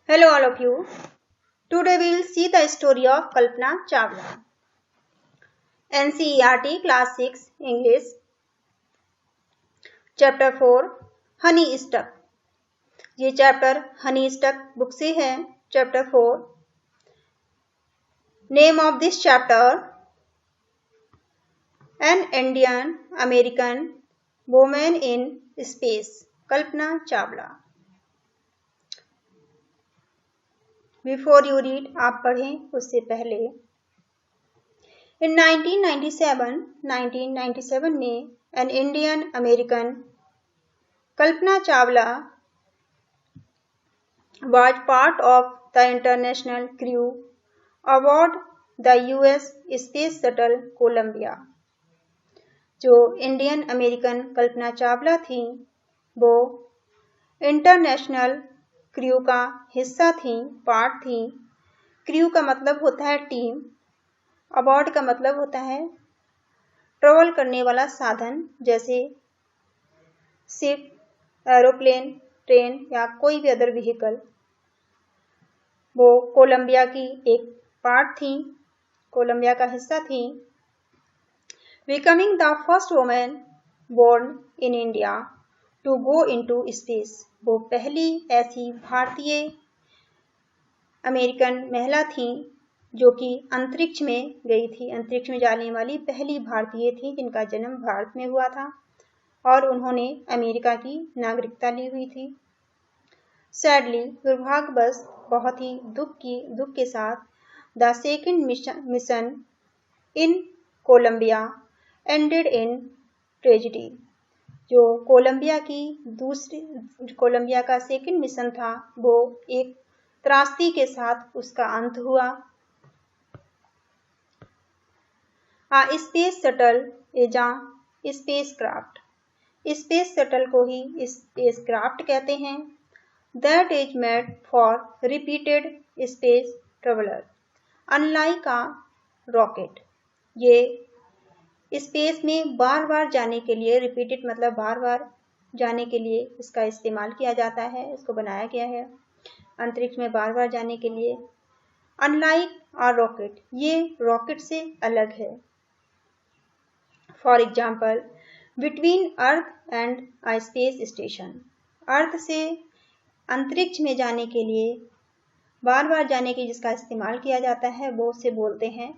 Hello all of you. Today we will see the story of Kalpana Chawla. NCERT Class 6 English Chapter 4 Honey Stuck. ये chapter Honey stuck book से है. Chapter 4. Name of this chapter: An Indian American Woman in Space, Kalpana Chawla. Before you read, आप पढ़ें उससे पहले. In 1997 में an Indian American Kalpana Chawla was part of the international crew aboard the US Space Shuttle Columbia. जो Indian American Kalpana Chawla थी वो international crew का हिस्सा थी, पार्ट थी. क्रू का मतलब होता है टीम. अबॉर्ड का मतलब होता है ट्रेवल करने वाला साधन, जैसे शिप, एरोप्लेन, ट्रेन या कोई भी अदर व्हीकल. वो कोलंबिया की एक पार्ट थी, कोलंबिया का हिस्सा थी. Becoming the first women born in India to go into space. वो पहली ऐसी भारतीय अमेरिकन महिला थी जो कि अंतरिक्ष में गई थी. अंतरिक्ष में जाने वाली पहली भारतीय थी जिनका जन्म भारत में हुआ था और उन्होंने अमेरिका की नागरिकता ली हुई थी. सैडली, दुर्भाग्यवश, बहुत ही दुख के साथ, the second mission in Columbia ended in tragedy. जो कोलंबिया का सेकेंड मिशन था वो एक त्रासदी के साथ उसका अंत हुआ. Space shuttle is a spacecraft. Space shuttle को ही स्पेस क्राफ्ट कहते हैं. That is made for repeated space traveller. Unlike a rocket, ये स्पेस में बार बार जाने के लिए, रिपीटेड मतलब बार बार जाने के लिए इसका इस्तेमाल किया जाता है, इसको बनाया गया है अंतरिक्ष में बार बार जाने के लिए. अनलाइक अ रॉकेट, ये रॉकेट से अलग है. For example, between earth and a space station. Earth से अंतरिक्ष में जाने के लिए, बार बार जाने के जिसका इस्तेमाल किया जाता है वो उसे बोलते हैं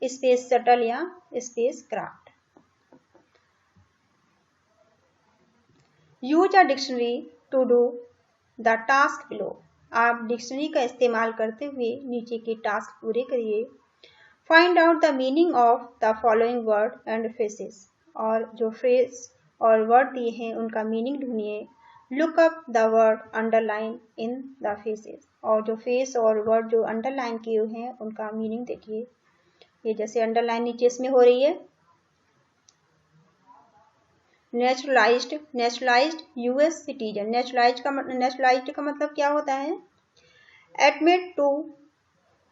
स्पेस शटल या spacecraft. Use a dictionary to do the task below. आप डिक्शनरी का इस्तेमाल करते हुए नीचे के टास्क पूरे करिए. Find out the meaning of the following word and phrases. और जो फ्रेज और वर्ड दिए हैं उनका मीनिंग ढूंढिए. Look up the word underline in the faces. और जो फेस और वर्ड जो अंडरलाइन किए हुए हैं उनका मीनिंग देखिए. ये जैसे अंडरलाइन नीचे इसमें हो रही है. Naturalised US citizen. नेचुरलाइज्ड का मतलब क्या होता है? Admit to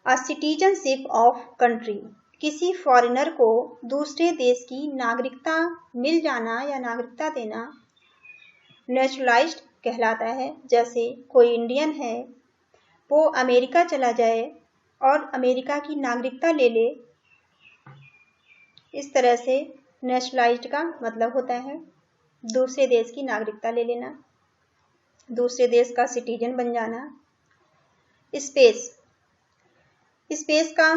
a citizenship of country. किसी फॉरेनर को दूसरे देश की नागरिकता मिल जाना या नागरिकता देना नेचुरलाइज्ड कहलाता है. जैसे कोई इंडियन है, वो अमेरिका चला जाए और अमेरिका की नागरिकता ले ले, इस तरह से नेशनलाइज्ड का मतलब होता है दूसरे देश की नागरिकता ले लेना, दूसरे देश का सिटीजन बन जाना. स्पेस का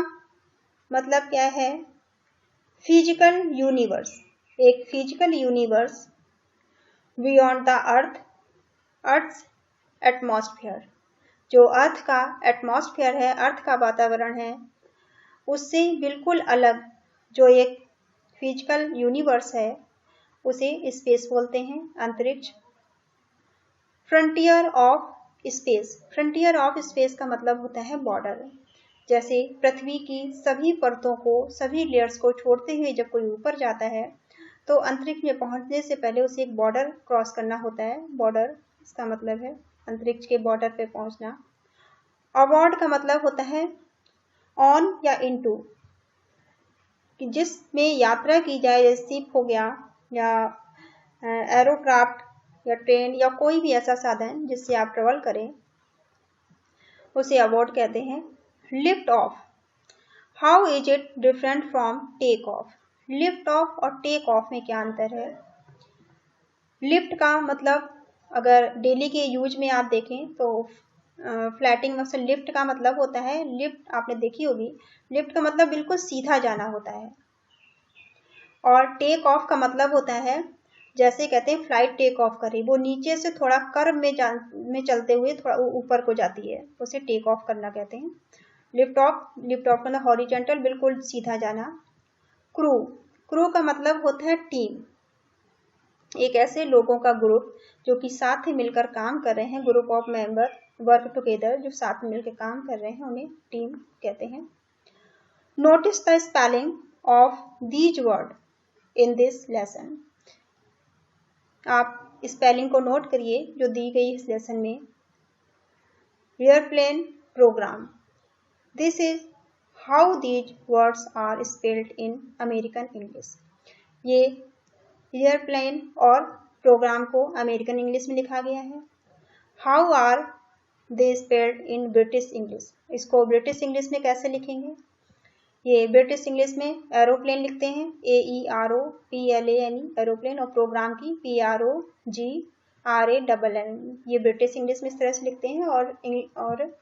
मतलब क्या है? Physical universe. एक physical universe beyond the earth's atmosphere. जो अर्थ का एटमॉस्फेयर है, अर्थ का वातावरण है, उससे बिल्कुल अलग जो एक फिजिकल यूनिवर्स है उसे स्पेस बोलते हैं, अंतरिक्ष. Frontier of space. Frontier of space का मतलब होता है बॉर्डर. जैसे पृथ्वी की सभी परतों को, सभी लेयर्स को छोड़ते हुए जब कोई ऊपर जाता है तो अंतरिक्ष में पहुंचने से पहले उसे एक बॉर्डर क्रॉस करना होता है. बॉर्डर इसका मतलब है अंतरिक्ष के बॉर्डर पे पहुंचना. अबॉर्ड का मतलब होता है ऑन या इनटू, कि जिसमें यात्रा की जाए, जैसे शिप हो गया या एरोक्राफ्ट या ट्रेन या कोई भी ऐसा साधन जिससे आप ट्रेवल करें. उसे अबॉर्ट कहते हैं। Lift off, how is it different from take off? Lift off और टेक ऑफ में क्या अंतर है? लिफ्ट का मतलब अगर डेली के यूज में आप देखें तो फ्लैटिंग में लिफ्ट का मतलब होता है, लिफ्ट आपने देखी होगी, लिफ्ट का मतलब बिल्कुल सीधा जाना होता है। और टेक ऑफ का मतलब होता है, जैसे कहते हैं फ्लाइट टेक ऑफ करी, वो नीचे से थोड़ा कर्व में चलते हुए थोड़ा ऊपर को जाती है, उसे टेक ऑफ करना कहते हैं। लिफ्ट ऑफ का मतलब हॉरिजॉन्टल, बिल्कुल सीधा जाना। क्रू, क्रू का मतलब होता है टीम, एक ऐसे लोगों का ग्रुप जो कि साथ ही मिलकर काम कर रहे हैं, group of member work together, जो साथ में मिलकर काम कर रहे हैं, उन्हें टीम कहते हैं। Notice the spelling of these word in this lesson. आप स्पेलिंग को नोट करिए जो दी गई इस लेसन में। Airplane, program, this is how these words are spelled in American English. ये एयरप्लेन और प्रोग्राम को अमेरिकन इंग्लिश में लिखा गया है। How are they spelled in British English, इसको ब्रिटिश इंग्लिश में कैसे लिखेंगे? ये ब्रिटिश इंग्लिश में एरोप्लेन लिखते हैं, AEROPLANE एरोप्लेन, और प्रोग्राम की PROGRANN, ये ब्रिटिश इंग्लिश में इस तरह से लिखते हैं, और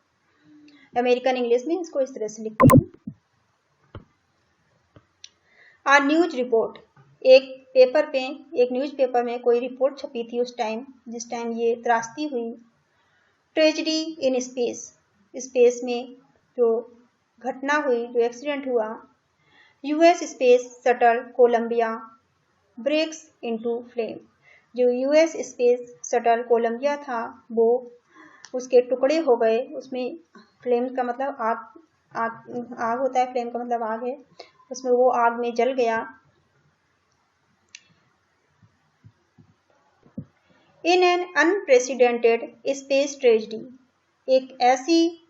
अमेरिकन इंग्लिश में इसको इस तरह से लिखते हैं। आ न्यूज रिपोर्ट, एक पेपर पे, एक न्यूज़पेपर में कोई रिपोर्ट छपी थी उस टाइम, जिस टाइम ये त्रासदी हुई। ट्रेजेडी इन स्पेस, स्पेस में जो घटना हुई, जो एक्सीडेंट हुआ। US space shuttle Columbia breaks into flame, जो US स्पेस शटल कोलंबिया था वो उसके टुकड़े हो गए, उसमें फ्लेम का मतलब आग होता है, फ्लेम का मतलब आग है, उसमें वो आग में जल गया। In an unprecedented space tragedy, एक ऐसी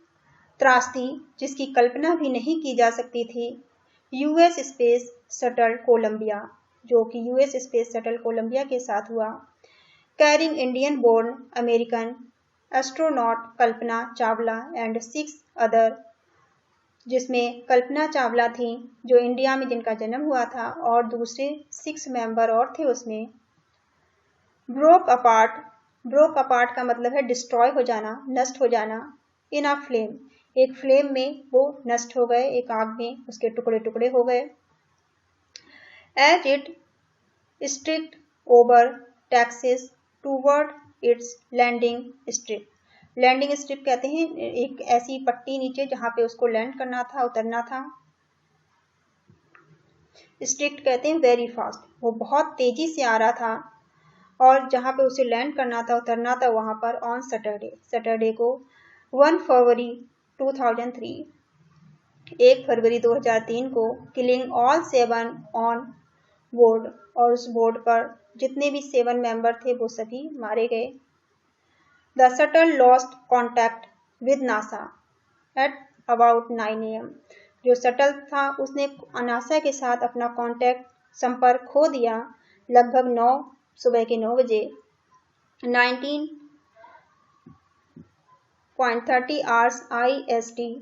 त्रासदी जिसकी कल्पना भी नहीं की जा सकती थी। US स्पेस शटल कोलंबिया, जो कि US स्पेस शटल कोलंबिया के साथ हुआ। Carrying Indian born American astronaut Kalpana Chawla and 6 other, जिसमें कल्पना चावला थी जो इंडिया में जिनका जन्म हुआ था, और दूसरे 6 मेंबर और थे उसमें। ब्रोक अपार्ट का मतलब है डिस्ट्रॉय हो जाना, नष्ट हो जाना। इन अ फ्लेम, एक फ्लेम में वो नष्ट हो गए, एक आग में उसके टुकड़े टुकड़े हो गए। As it streaked over Texas toward its landing strip, landing strip कहते हैं एक ऐसी पट्टी नीचे जहां पे उसको लैंड करना था, उतरना था। स्ट्रिक्ट कहते हैं वेरी फास्ट, वो बहुत तेजी से आ रहा था, और जहां पे उसे लैंड करना था, उतरना था, वहां पर ऑन सैटरडे को 1 फरवरी 2003, 1 फरवरी 2003 को, किलिंग ऑल 7 ऑन बोर्ड, और उस बोर्ड पर जितने भी 7 मेंबर थे वो सभी मारे गए। The shuttle lost contact with NASA at about 9 AM, जो शटल था उसने नासा के साथ अपना कॉन्टैक्ट, संपर्क खो दिया लगभग सुबह के 9 बजे। 19.30 आवर्स IST,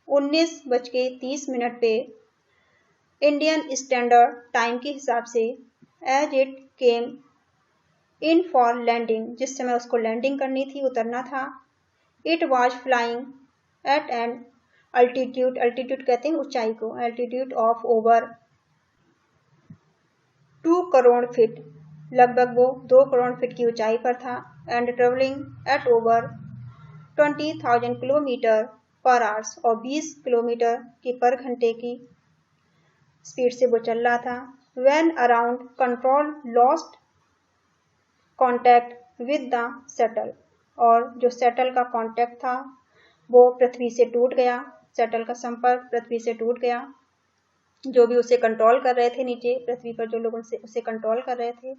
19:30 पे इंडियन स्टैंडर्ड टाइम के हिसाब से। As it came in for landing, जिस समय उसको लैंडिंग करनी थी, उतरना था। It was flying at an altitude, altitude कहते हैं ऊंचाई को, altitude of over 2 crore feet, लगभग वो 2 करोड़ फीट की ऊंचाई पर था। And travelling at over 20,000 kilometre per hours, और 20 किलोमीटर की पर घंटे की स्पीड से वो चल रहा था। When around control lost contact with the shuttle, और जो शटल का कॉन्टैक्ट था वो पृथ्वी से टूट गया, शटल का संपर्क पृथ्वी से टूट गया। जो भी उसे कंट्रोल कर रहे थे नीचे पृथ्वी पर, जो लोग उसे कंट्रोल कर रहे थे,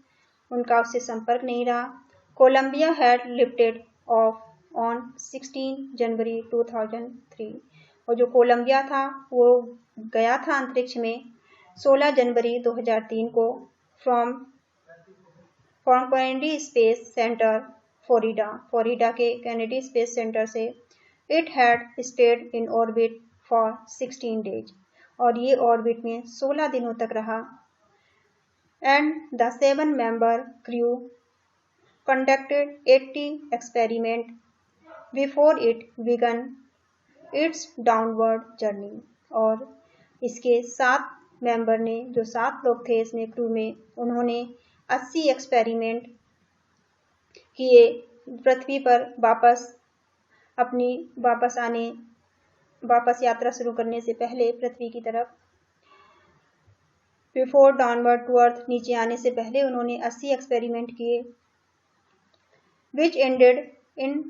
उनका उससे संपर्क नहीं रहा। Columbia had lifted off on 16 January 2003, और जो कोलंबिया था वो गया था अंतरिक्ष में 16 जनवरी 2003 को from Kennedy space centre Florida के कैनेडी स्पेस सेंटर से। It had stayed in orbit for 16 days, और ये ऑर्बिट में 16 दिनों तक रहा। And the 7-member crew conducted 80 experiments before it began its downward journey, और इसके 7 मेंबर ने, जो 7 लोग थे इसमें क्रू में, उन्होंने 80 एक्सपेरिमेंट किए पृथ्वी पर वापस यात्रा शुरू करने से पहले पृथ्वी की तरफ, बिफोर डाउनवर्ड टू अर्थ, नीचे आने से पहले उन्होंने 80 एक्सपेरिमेंट किए। विच एंडेड इन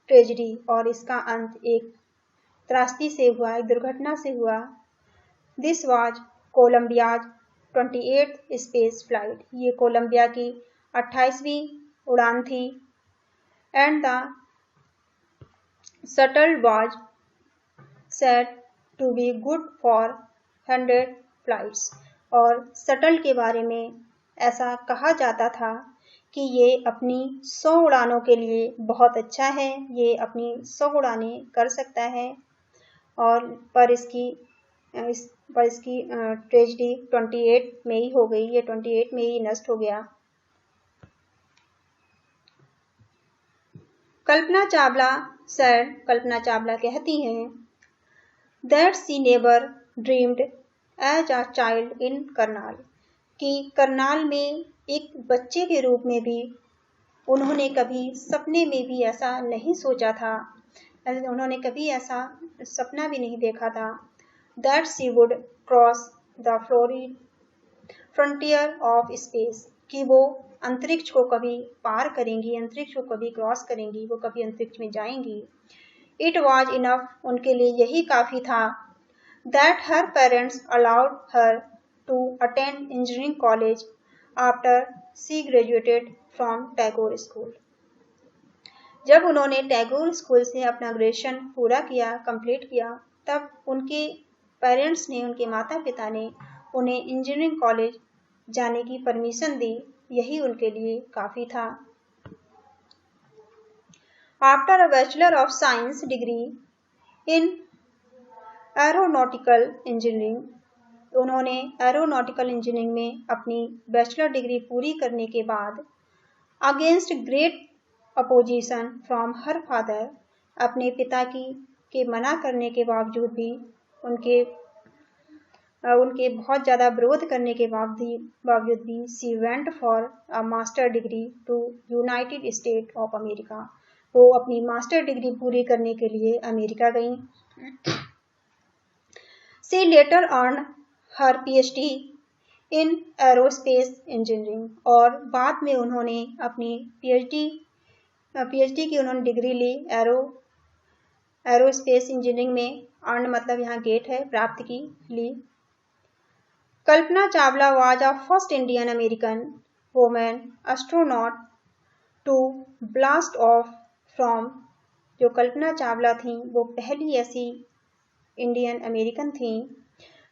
ट्रेजेडी, और इसका अंत एक त्रासदी से हुआ, एक दुर्घटना से हुआ। This was Columbia's 28th space flight, ये कोलंबिया की 28वीं उड़ान थी। And the shuttle was said to be good for 100 flights, और शटल के बारे में ऐसा कहा जाता था कि ये अपनी 100 उड़ानों के लिए बहुत अच्छा है, ये अपनी 100 उड़ानें कर सकता है। और पर इसकी ट्रेजेडी 28 में ही हो गई, ये 28 में ही नष्ट हो गया। कल्पना चावला कहती हैं that she never dreamed as a child in Karnal, कि करनाल में एक बच्चे के रूप में भी उन्होंने कभी सपने में भी ऐसा नहीं सोचा था, उन्होंने कभी ऐसा सपना भी नहीं देखा था। That she would cross the frontier of space, कि वो अंतरिक्ष को कभी पार करेंगी, अंतरिक्ष को कभी क्रॉस करेंगी, वो कभी अंतरिक्ष में जाएंगी। इट वॉज इनफ, उनके लिए यही काफ़ी था। That her parents allowed her to attend engineering college after she graduated from Tagore school, जब उन्होंने टैगोर स्कूल से अपना ग्रेजुएशन पूरा किया, कंप्लीट किया, तब उनके पेरेंट्स ने, उनके माता पिता ने उन्हें इंजीनियरिंग कॉलेज जाने की परमिशन दी, यही उनके लिए काफ़ी था। After a bachelor of science degree in aeronautical engineering, उन्होंने एरोनॉटिकल इंजीनियरिंग में अपनी बैचलर डिग्री पूरी करने के बाद against great opposition from her father, अपने पिता के मना करने के बावजूद भी, उनके बहुत ज़्यादा विरोध करने के बावजूद भी she went for a master degree to United State of America, वो अपनी मास्टर डिग्री पूरी करने के लिए अमेरिका गई। She later earn her PhD in aerospace engineering, और बाद में उन्होंने अपनी PhD की उन्होंने डिग्री ली एरोस्पेस इंजीनियरिंग में। अर्न मतलब यहाँ गेट है, प्राप्त की, ली। Kalpana Chawla was a first Indian American women astronaut to blast off from, जो कल्पना चावला थी वो पहली ऐसी इंडियन अमेरिकन थी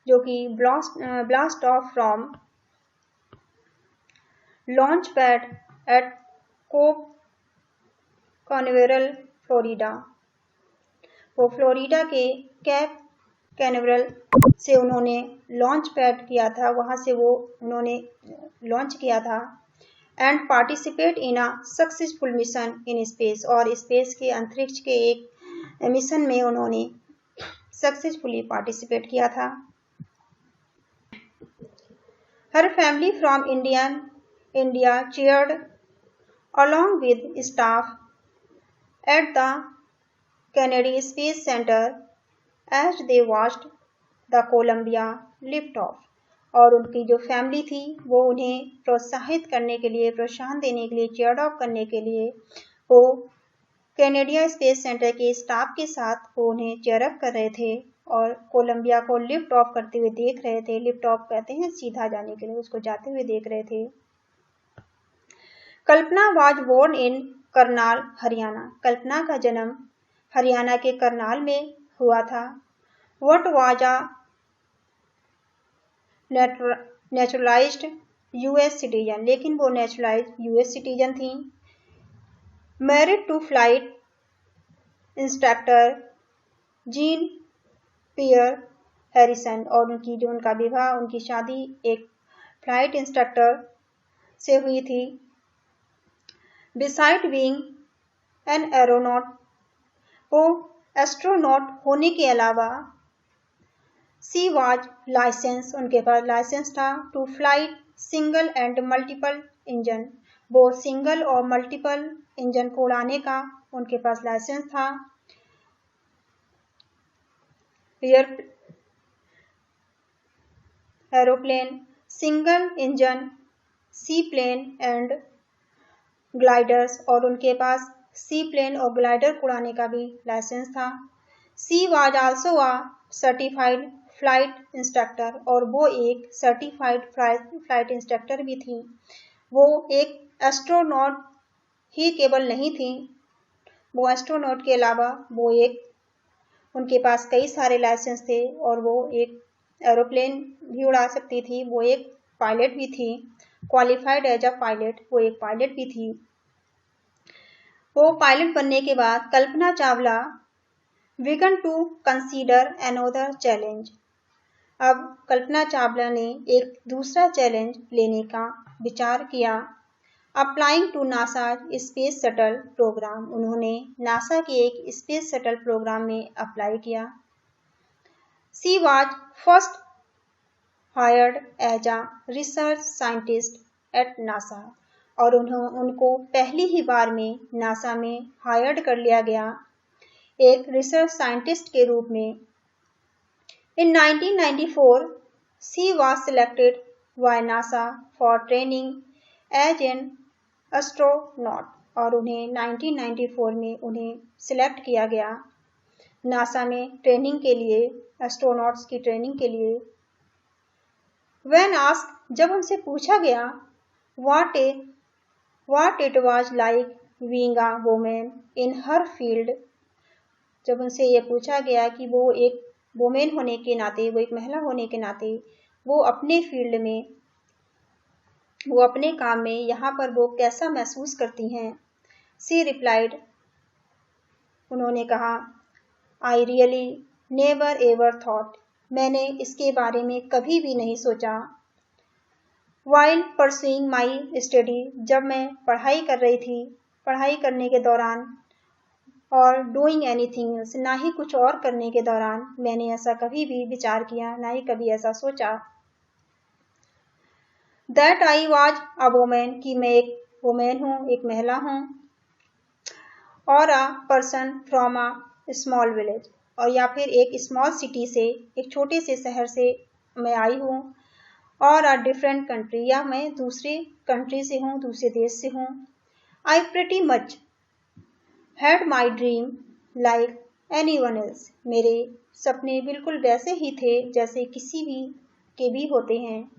जो कि blast off from launch pad at Cape Canaveral Florida, वो फ्लोरिडा के कैप कैनवेरल से उन्होंने लॉन्च पैड किया था, वहाँ से वो उन्होंने लॉन्च किया था। And participate in a successful mission in space, और स्पेस के अंतरिक्ष के एक मिशन में उन्होंने सक्सेसफुली पार्टिसिपेट किया था। Her family from India cheered along with staff at the Kennedy Space Center as they watched the Columbia liftoff, और उनकी जो फैमिली थी वो उन्हें प्रोत्साहित करने के लिए, प्रोत्साहन देने के लिए, चेयर अप करने के लिए वो कैनेडिया स्पेस सेंटर के स्टाफ के साथ वो उन्हें चेयर अप कर रहे थे और कोलंबिया को लिफ्ट ऑफ करते हुए देख रहे थे। लिफ्ट ऑफ कहते हैं सीधा जाने के लिए, उसको जाते हुए देख रहे थे। Kalpana was born in Karnal, Haryana, Kalpana का जन्म हरियाणा के करनाल में हुआ था। What was a naturalised US citizen, लेकिन वो नेचुरलाइज्ड US सिटीजन थी। Married to flight instructor Jean Pierre Harrison, और उनका विवाह, उनकी शादी एक फ्लाइट इंस्ट्रक्टर से हुई थी। बिसाइड बीइंग एन एरोनॉट, वो एस्ट्रोनॉट होने के अलावा शी वाज लाइसेंस, उनके पास लाइसेंस था, to flight single and multiple engine, वो सिंगल और मल्टीपल इंजन को उड़ाने का उनके पास लाइसेंस था। Aeroplane, single engine, seaplane and gliders, और उनके पास सी प्लेन और ग्लाइडर उड़ाने का भी लाइसेंस था। She was also a certified flight instructor, और वो एक सर्टिफाइड फ्लाइट इंस्ट्रक्टर भी थी। वो एक एस्ट्रोनॉट ही केवल नहीं थी, वो एस्ट्रोनॉट के अलावा वो एक, उनके पास कई सारे लाइसेंस थे, और वो एक एरोप्लेन भी उड़ा सकती थी, वो एक पायलट भी थी, क्वालिफाइड एज अ पायलट, वो एक पायलट भी थी। वो पायलट बनने के बाद Kalpana Chawla began to consider another challenge, अब कल्पना चावला ने एक दूसरा चैलेंज लेने का विचार किया। Applying to NASA space shuttle program, उन्होंने नासा के एक स्पेस शटल प्रोग्राम में अप्लाई किया। She was first hired as a research scientist at NASA, और उनको पहली ही बार में नासा में हायर्ड कर लिया गया एक रिसर्च साइंटिस्ट के रूप में। In 1994, she was selected by NASA for training as an astronaut, और उन्हें 1994 में उन्हें सिलेक्ट किया गया नासा में ट्रेनिंग के लिए, एस्ट्रोनॉट्स की ट्रेनिंग के लिए। When asked, जब उनसे पूछा गया what it was like being a woman in her field, जब उनसे ये पूछा गया कि वो एक वुमेन होने के नाते, वो एक महिला होने के नाते, वो अपने फील्ड में, वो अपने काम में यहाँ पर वो कैसा महसूस करती हैं। शी रिप्लाइड, उन्होंने कहा, I really never ever thought, मैंने इसके बारे में कभी भी नहीं सोचा। वाइल परसुइंग माई स्टडी, जब मैं पढ़ाई कर रही थी, पढ़ाई करने के दौरान, और डूइंग एनीथिंग एल्स, ना ही कुछ और करने के दौरान मैंने ऐसा कभी भी विचार किया, ना ही कभी ऐसा सोचा। That I was a women, कि मैं एक वुमेन हूँ, एक महिला हूँ, और a person from a small village, और या फिर एक स्मॉल सिटी से, एक छोटे से शहर से मैं आई हूँ, और अ डिफरेंट कंट्री, या मैं दूसरे कंट्री से हूँ, दूसरे देश से हूँ। आई pretty much had my dream like anyone else, मेरे सपने बिल्कुल वैसे ही थे जैसे किसी भी के भी होते हैं।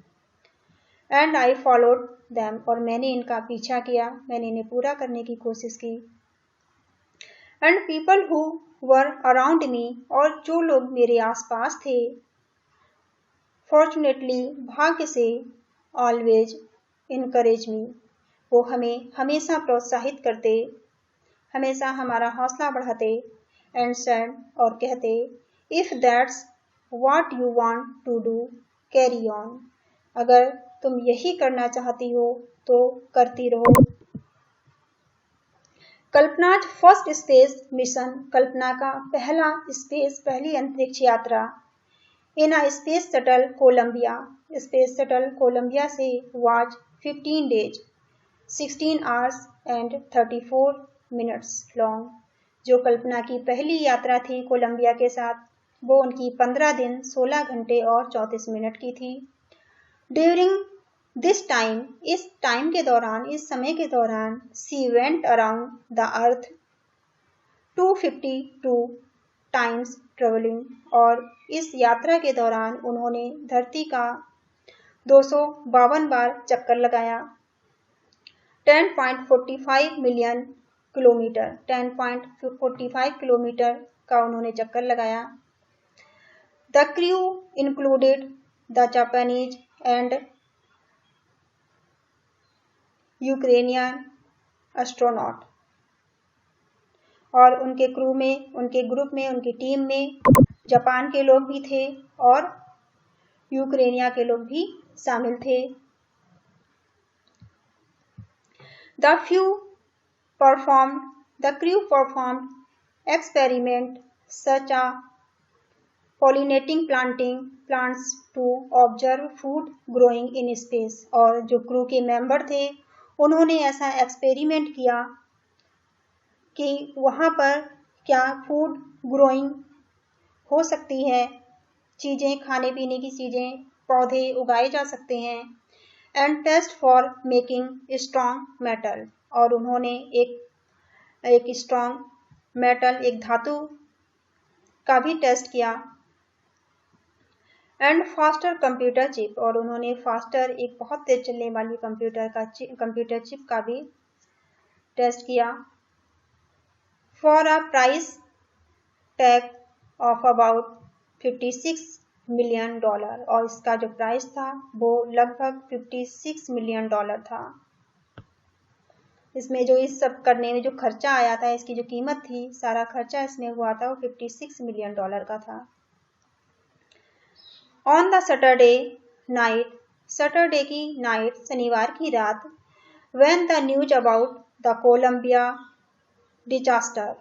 एंड आई फॉलोड दैम, और मैंने इनका पीछा किया, मैंने इन्हें पूरा करने की कोशिश की। And people who were around me, और जो लोग मेरे आसपास थे, फॉर्चुनेटली, भाग्य से, ऑलवेज इनकरेज मी, वो हमें हमेशा प्रोत्साहित करते, हमेशा हमारा हौसला बढ़ाते। एंड सेड, और कहते, if that's what you want to do, carry on, अगर तुम यही करना चाहती हो तो करती रहो। Kalpana's first space mission, Kalpana का पहली अंतरिक्ष यात्रा in a space shuttle Columbia, space shuttle Columbia से was 15 days 16 hours and 34 minutes long, जो कल्पना की पहली यात्रा थी कोलंबिया के साथ, वो उनकी 15 दिन 16 घंटे और 34 मिनट की थी। ड्यूरिंग दिस टाइम, इस टाइम के दौरान, इस समय के दौरान, she went around the earth 252 times travelling, और इस यात्रा के दौरान उन्होंने धरती का 252 बार चक्कर लगाया। 10.45 मिलियन किलोमीटर, 10.45 किलोमीटर का उन्होंने चक्कर लगाया। The crew included the Japanese and Ukrainian astronaut, और उनके क्रू में, उनके ग्रुप में, उनकी टीम में जापान के लोग भी थे और यूक्रेनिया के लोग भी शामिल थे। The crew performed experiment such as pollinating plants to observe food growing in space। और जो क्रू के मेंबर थे उन्होंने ऐसा एक्सपेरिमेंट किया कि वहाँ पर क्या फूड ग्रोइंग हो सकती है, चीज़ें, खाने पीने की चीज़ें, पौधे उगाए जा सकते हैं। And test for making strong metal. और उन्होंने एक स्ट्रॉन्ग मेटल, एक धातु का भी टेस्ट किया। And faster computer chip. और उन्होंने फास्टर, एक बहुत तेज चलने वाली कंप्यूटर चिप का भी टेस्ट किया। For a price tag of about $56 million. और इसका जो प्राइस था वो लगभग $56 मिलियन था। इसमें जो इस सब करने में जो खर्चा आया था, इसकी जो कीमत थी, सारा खर्चा इसमें हुआ था वो $56 मिलियन का था। ऑन द सैटरडे की नाइट, शनिवार की रात, when the news about the Columbia disaster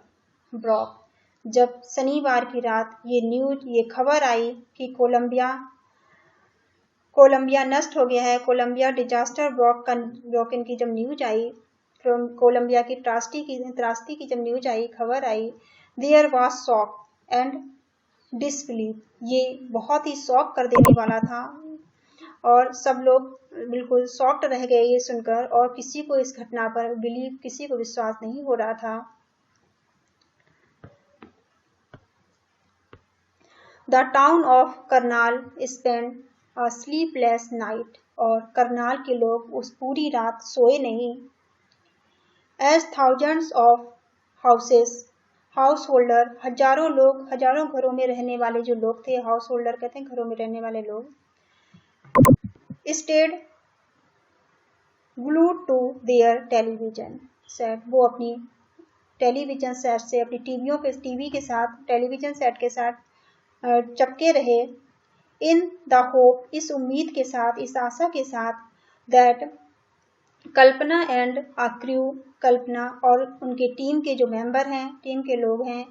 broke. जब शनिवार की रात ये खबर आई कि कोलंबिया नष्ट हो गया है, कोलंबिया डिजास्टर ब्रोकन की जब न्यूज आई, कोलंबिया की त्रासदी की जब न्यूज आई, खबर आई, there was shock and disbelief. ये बहुत ही शॉक कर देने वाला था और सब लोग बिल्कुल शॉक्ड रह गए ये सुनकर, और किसी को इस घटना पर किसी को विश्वास नहीं हो रहा था। The town of Karnal spend a sleepless night. और करनाल के लोग उस पूरी रात सोए नहीं। As thousands of householder, हजारों घरों में रहने वाले जो लोग थे, हाउस होल्डर कहते हैं घरों में रहने वाले लोग, stayed glued to their television set. वो अपनी टेलीविजन सेट से, अपनी टीवी के साथ, टेलीविजन सेट के साथ चपके रहे। इन द होप, इस उम्मीद के साथ, इस आशा के साथ, that Kalpana and a crew, Kalpana और उनके टीम के जो मेंबर हैं, टीम के लोग हैं,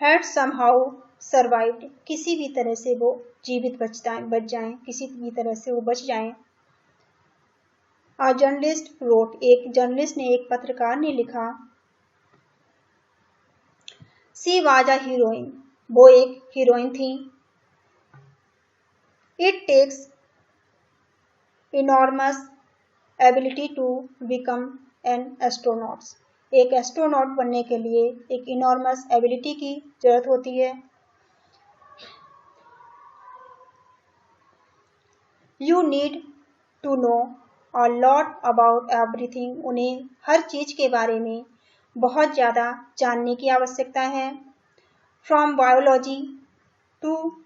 हैड समहाउ सर्वाइव्ड, किसी भी तरह से वो जीवित बच जाएं, किसी भी तरह से वो बच जाएं। अ जर्नलिस्ट रोट, एक जर्नलिस्ट ने, एक पत्रकार ने लिखा, सी वाज अ हीरोइन, वो एक हीरोइन थी। It takes enormous ability to become an astronaut. एक एस्ट्रोनॉट बनने के लिए एक इनॉर्मस एबिलिटी की जरूरत होती है। You need to know a lot about everything. उन्हें हर चीज के बारे में बहुत ज़्यादा जानने की आवश्यकता है। From biology to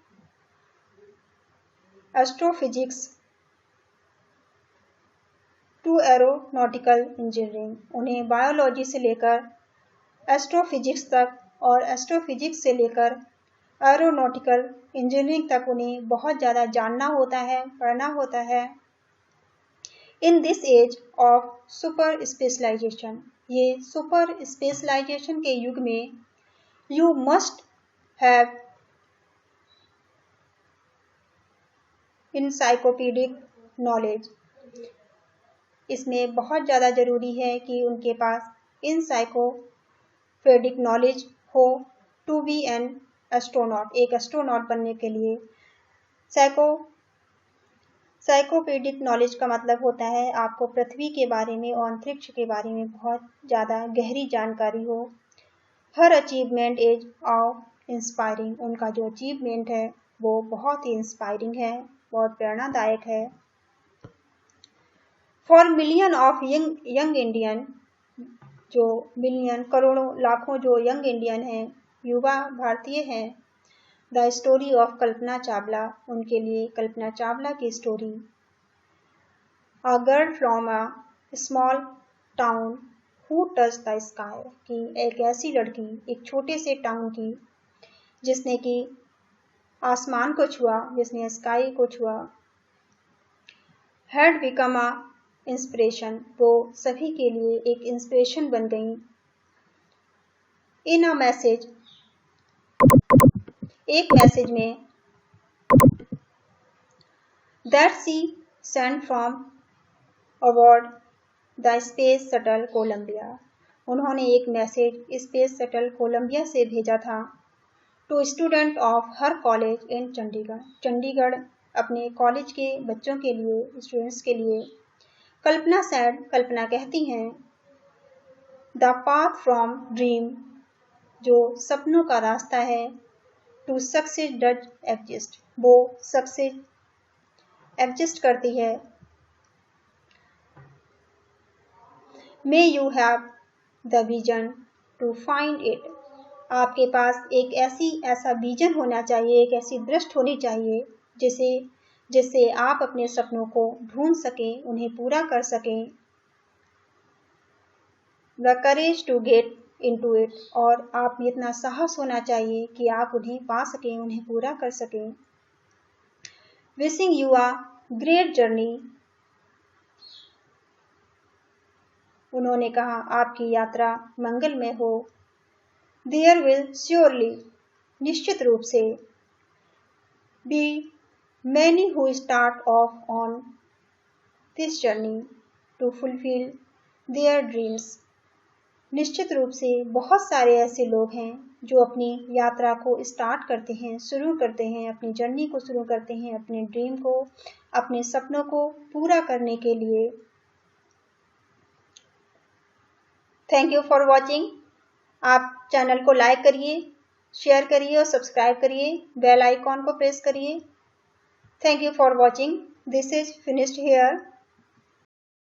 astrophysics to aeronautical engineering. उन्हें बायोलॉजी से लेकर एस्ट्रोफिजिक्स तक और एस्ट्रोफिजिक्स से लेकर एरोनॉटिकल इंजीनियरिंग तक उन्हें बहुत ज़्यादा जानना होता है, पढ़ना होता है। In this age of super specialisation, ये सुपर स्पेशलाइजेशन के युग में, you must have encyclopaedic knowledge. इसमें बहुत ज़्यादा ज़रूरी है कि उनके पास इनसाइक्लोपीडिक नॉलेज हो टू बी एन एस्ट्रोनॉट, एक एस्ट्रोनॉट बनने के लिए। साइकोपेडिक नॉलेज का मतलब होता है आपको पृथ्वी के बारे में और अंतरिक्ष के बारे में बहुत ज़्यादा गहरी जानकारी हो। हर अचीवमेंट इज ऑफ इंस्पायरिंग, उनका जो अचीवमेंट है वो बहुत ही इंस्पायरिंग है, बहुत प्रेरणादायक है। For million of young Indian, जो मिलियन, करोड़ों, लाखों जो यंग इंडियन हैं, युवा भारतीय हैं, the story of Kalpana Chawla, उनके लिए कल्पना चावला की story. A girl from a small town who touch the sky, कि एक ऐसी लड़की, एक छोटे से टाउन की, जिसने कि आसमान को छुआ, जिसने स्काई को छुआ, हैड बिकम अ इंस्पिरेशन, वो सभी के लिए एक इंस्पिरेशन बन गई। इन अ मैसेज, एक मैसेज में, that she sent from aboard the space shuttle Columbia, उन्होंने एक मैसेज स्पेस शटल कोलंबिया से भेजा था to student of her college in Chandigarh, Chandigarh अपने कॉलेज के बच्चों के लिए, स्टूडेंट्स के लिए। कल्पना सैड, कल्पना कहती हैं, द पाथ फ्रॉम ड्रीम, जो सपनों का रास्ता है, टू सक्सेस डज एग्जिस्ट, वो सक्सेस एग्जिस्ट करती है। May you have the vision to find it, आपके पास एक ऐसा विजन होना चाहिए, एक ऐसी दृष्टि होनी चाहिए जिससे आप अपने सपनों को ढूंढ सकें, उन्हें पूरा कर सकें। The courage to get into it, और आप में इतना साहस होना चाहिए कि आप उन्हें पा सकें, उन्हें पूरा कर सकें। Wishing you a great journey, उन्होंने कहा आपकी यात्रा मंगलमय हो। देयर विल श्योरली, निश्चित रूप से, be many who start off on this journey to fulfil their dreams, निश्चित रूप से बहुत सारे ऐसे लोग हैं जो अपनी यात्रा को स्टार्ट करते हैं, शुरू करते हैं, अपनी जर्नी को शुरू करते हैं, अपने ड्रीम को, अपने सपनों को पूरा करने के लिए। Thank you for watching. आप चैनल को लाइक करिए, शेयर करिए और सब्सक्राइब करिए, बेल आइकॉन को प्रेस करिए। Thank you for watching. This is finished here.